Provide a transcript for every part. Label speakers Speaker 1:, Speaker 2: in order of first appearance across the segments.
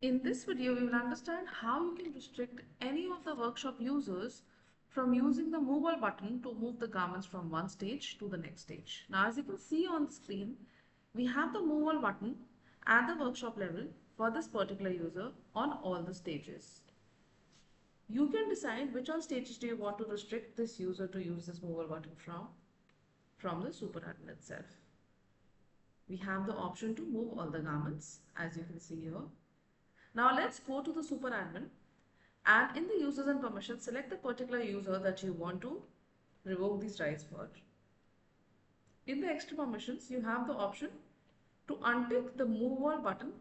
Speaker 1: In this video, we will understand how you can restrict any of the workshop users from using the move all button to move the garments from one stage to the next stage. Now, as you can see on the screen, we have the move all button at the workshop level for this particular user on all the stages. You can decide which all stages do you want to restrict this user to use this move all button from the super admin itself. We have the option to move all the garments, as you can see here. Now let's go to the super admin, and in the users and permissions, select the particular user that you want to revoke these rights for. In the extra permissions, you have the option to untick the move all button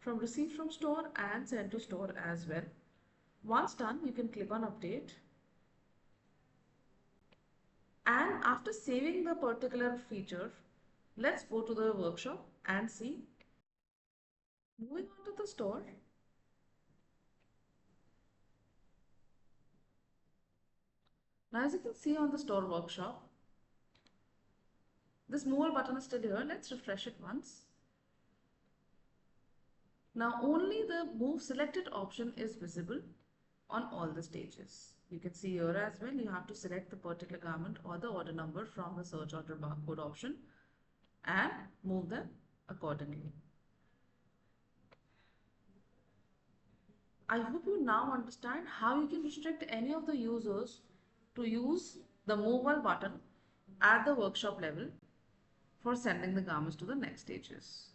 Speaker 1: from receive from store and send to store as well. Once done, you can click on update. And after saving the particular feature, let's go to the workshop and see. Moving on to the store. Now as you can see on the store workshop, this move all button is still here. Let's refresh it once. Now only the move selected option is visible on all the stages. You can see here as well, you have to select the particular garment or the order number from the search order barcode option and move them accordingly. I hope you now understand how you can restrict any of the users to use the move all button at the workshop level for sending the garments to the next stages.